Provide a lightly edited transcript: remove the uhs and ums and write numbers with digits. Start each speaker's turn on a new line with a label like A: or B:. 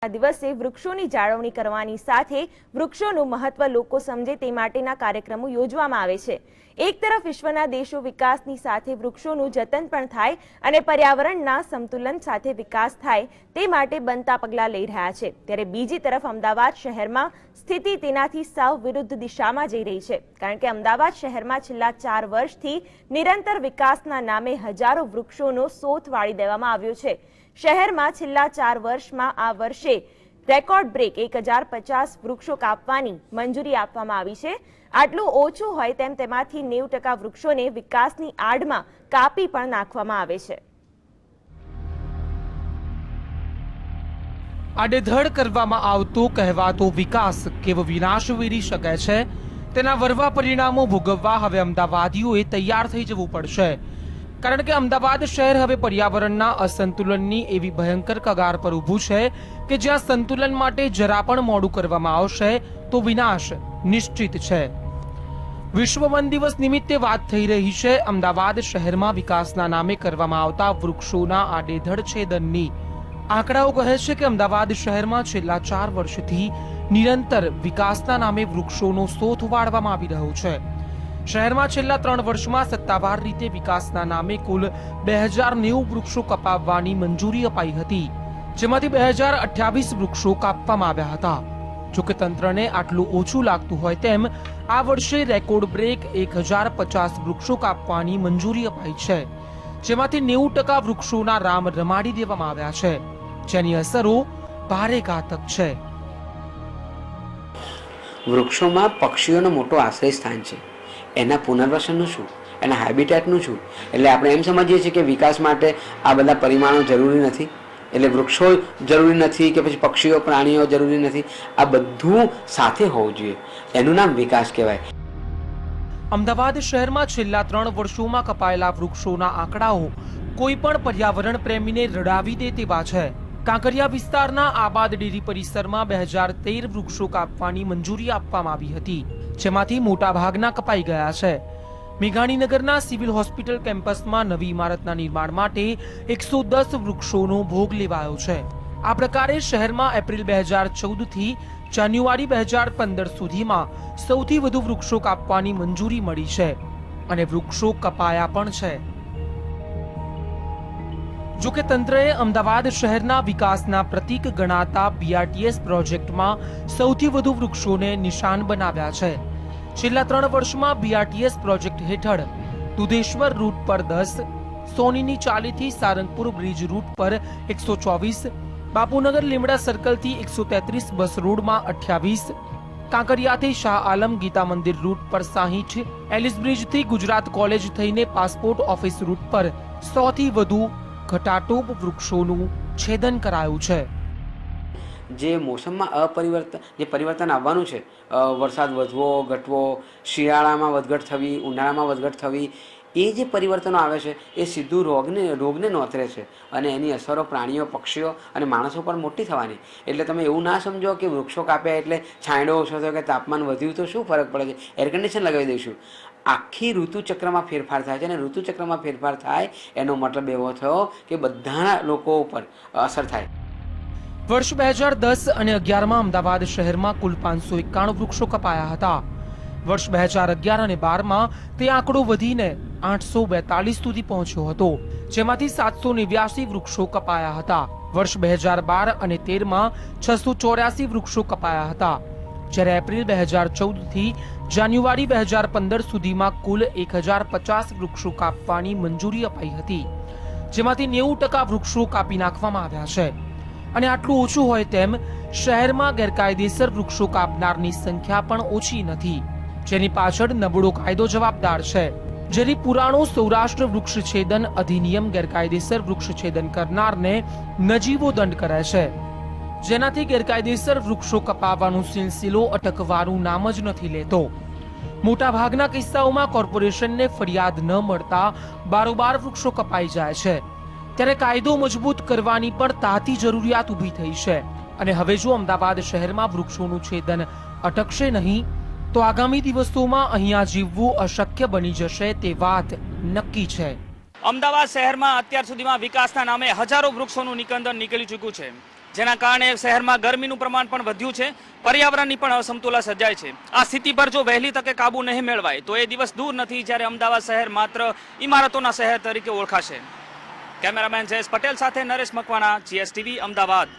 A: આ દિવસે વૃક્ષોની જાળવણી કરવાની સાથે વૃક્ષોનું મહત્વ લોકો સમજે તે માટેના કાર્યક્રમો યોજવામાં આવે છે। એક તરફ વિશ્વના દેશો વિકાસની સાથે વૃક્ષોનું જતન પણ થાય અને પર્યાવરણના સંતુલન સાથે વિકાસ થાય તે માટે બનતા પગલાં લઈ રહ્યા છે, ત્યારે બીજી તરફ અમદાવાદ શહેરમાં સ્થિતિ તેનાથી સાવ વિરુદ્ધ દિશામાં જઈ રહી છે, કારણ કે અમદાવાદ શહેરમાં છેલ્લા 4 વર્ષથી નિરંતર વિકાસના નામે હજારો વૃક્ષોનો સોથ વાળી દેવામાં આવ્યો છે। શહેરમાં છેલ્લા 4 વર્ષમાં આ વર્ષે રેકોર્ડ બ્રેક 1050 વૃક્ષો કાપવાની મંજૂરી આપવામાં આવી છે। આટલું ઓછું હોય તેમ તેમાંથી 90% વૃક્ષોને વિકાસની આડમાં કાપી પણ નાખવામાં આવે છે।
B: આડેધડ કરવામાં આવતો કહેવાતો વિકાસ કેવો વિનાશ વેરી શકે છે તેના વરવા પરિણામો ભોગવવા હવે અમદાવાદીઓએ તૈયાર થઈ જવું પડશે, કારણ કે અમદાવાદ શહેર હવે પર્યાવરણના અસંતુલનની એવી ભયંકર કગાર પર ઊભું છે કે જ્યાં સંતુલન માટે જરા પણ મોડું કરવામાં આવશે તો વિનાશ નિશ્ચિત છે। વિશ્વ વન દિવસ નિમિત્તે વાત થઈ રહી છે અમદાવાદ શહેરમાં વિકાસના નામે કરવામાં આવતા વૃક્ષોના આડેધડ છેદનની। આંકડાઓ કહે છે કે અમદાવાદ શહેરમાં છેલ્લા 4 વર્ષથી નિરંતર વિકાસના નામે વૃક્ષોનો સોથ વાળવામાં આવી રહ્યો છે। શહેરમાં છેલ્લા 3 વર્ષમાં સત્તાવાર રીતે વિકાસના નામે કુલ 2090 વૃક્ષો કપાવવાની મંજૂરી અપાઈ હતી, જેમાંથી 2028 વૃક્ષો કાપવામાં આવ્યા હતા। જોકે તંત્રને આટલું ઓછું લાગતું હોય તેમ આ વર્ષે રેકોર્ડ બ્રેક 1050 વૃક્ષો કાપવાની મંજૂરી અપાઈ છે, જેમાંથી 90% વૃક્ષોના રામ રમાડી દેવામાં આવ્યા છે, જેની અસરો ભારે ઘાતક છે।
C: વૃક્ષોમાં પક્ષીઓનો મોટો આશ્રય સ્થાન છે, એના પુનર્વસનનું શું, એના હેબિટેટનું શું? એટલે આપણે એમ સમજીએ છીએ કે વિકાસ માટે આ બધા પરિમાણો જરૂરી નથી, એટલે વૃક્ષો જરૂરી નથી કે પછી પક્ષીઓ પ્રાણીઓ જરૂરી નથી, આ બધું સાથે હોવું જોઈએ, એનું નામ વિકાસ કહેવાય।
B: અમદાવાદ શહેરમાં છેલ્લા 3 વર્ષોમાં કપાયેલા વૃક્ષોના આંકડાઓ કોઈ પણ પર્યાવરણ પ્રેમીને રડાવી દે તેવા છે। કાંકરિયા વિસ્તારના આબાદ ડેરી પરિસરમાં 2013 વૃક્ષો કાપવાની મંજૂરી આપવામાં આવી હતી, જેમાંથી મોટા ભાગના કપાઈ ગયા છે। મેઘાણીનગરના સિવિલ હોસ્પિટલ કેમ્પસમાં નવી ઇમારતના નિર્માણ માટે 110 વૃક્ષોનો ભોગ લેવાયો છે। આ પ્રકારે શહેરમાં એપ્રિલ 2014 થી જાન્યુઆરી 2015 સુધીમાં સૌથી વધુ વૃક્ષો કાપવાની મંજૂરી મળી છે અને વૃક્ષો કપાયા પણ છે। જોકે તંત્રએ અમદાવાદ શહેરના વિકાસના પ્રતીક ગણાતા BRTS પ્રોજેક્ટમાં સૌથી વધુ વૃક્ષોને નિશાન બનાવ્યા છે। છેલ્લા 3 વર્ષમાં BRTS પ્રોજેક્ટ હેઠળ દુધેશ્વર રૂટ પર 10, સોનીની ચાલીથી સારંગપુર બ્રિજ રૂટ પર 124, બાપુનગર લીમડા સર્કલથી 133 બસ રોડમાં 28, કાંકરિયાથી શાહ આલમ ગીતા મંદિર રૂટ પર 60, એલિસ બ્રિજથી ગુજરાત કોલેજ થઈને પાસપોર્ટ ઓફિસ રૂટ પર 100 થી વધુ ઘટાટોપ વૃક્ષોનું છેદન કરાયું છે।
C: જે મોસમમાં જે પરિવર્તન આવવાનું છે, વરસાદ વધવો ઘટવો, શિયાળામાં વધઘટ થવી, ઉનાળામાં વધઘટ થવી, એ જે પરિવર્તનો આવે છે એ સીધું રોગને નોતરે છે અને એની અસરો પ્રાણીઓ, પક્ષીઓ અને માણસો પર મોટી થવાની। એટલે તમે એવું ના સમજો કે વૃક્ષો કાપ્યા એટલે છાંયડો ઓછો થયો કે તાપમાન વધ્યું તો શું ફરક પડે છે, એર કન્ડિશન લગાવી દઈશું। આખી ઋતુચક્રમાં ફેરફાર થાય છે અને ઋતુચક્રમાં ફેરફાર થાય એનો મતલબ એવો થયો કે બધા લોકો ઉપર અસર થાય।
B: વર્ષ 2010 અને 11માં અમદાવાદ શહેરમાં કુલ 591 વૃક્ષો કપાયા હતા। વર્ષ 2011 અને 12માં તે આંકડો વધીને 842 સુધી પહોંચ્યો હતો, જેમાંથી 789 વૃક્ષો કપાયા હતા। વર્ષ 2012 અને 13માં 684 વૃક્ષો કપાયા હતા, જ્યારે એપ્રિલ 2014 થી જાન્યુઆરી 2015 સુધીમાં કુલ 1050 વૃક્ષો કાપવાની મંજૂરી અપાઈ હતી, જેમાંથી 90% વૃક્ષો કાપી નાખવામાં આવ્યા છે। અને આટલું ઓછું હોય તેમ શહેરમાં ગેરકાયદેસર વૃક્ષો કાપનારની સંખ્યા પણ ઓછી નથી, જેની પાછળ નબળો કાયદો જવાબદાર છે। જેની પુરાણો સૌરાષ્ટ્ર વૃક્ષ છેદન અધિનિયમ ગેરકાયદેસર વૃક્ષ છેદન કરનારને નજીવો દંડ કરે છે, જેનાથી ગેરકાયદેસર વૃક્ષો કપાવવાનો સિલસિલો અટકવાનું નામ જ નથી લેતો। મોટા ભાગના કિસ્સાઓમાં કોર્પોરેશનને ફરિયાદ ન મળતા બારોબાર વૃક્ષો કપાઈ જાય છે, ત્યારે કાયદો મજબૂત કરવાની પણ તાતી જરૂરિયાત ઊભી થઈ છે। અને હવે જો અમદાવાદ શહેરમાં વૃક્ષોનું છેદન અટકશે નહીં તો આગામી દિવસોમાં અહીંયા જીવવું અશક્ય બની જશે તે વાત નક્કી છે।
D: અમદાવાદ શહેરમાં અત્યાર સુધીમાં વિકાસના નામે હજારો વૃક્ષોનું નિકંદન નીકળી ચૂક્યું છે। જેના કારણે શહેરમાં ગરમીનું પ્રમાણ પણ વધ્યું છે, પર્યાવરણની પણ અસમતુલા સર્જાય છે. આ સ્થિતિ પર જો વહેલી તકે કાબુ નહીં મેળવાય તો એ દિવસ દૂર નથી જ્યારે અમદાવાદ શહેર માત્ર ઇમારતોના શહેર તરીકે ઓળખાશે. કેમેરામેન જયેશ પટેલ સાથે નરેશ મકવાણા, GSTV અમદાવાદ.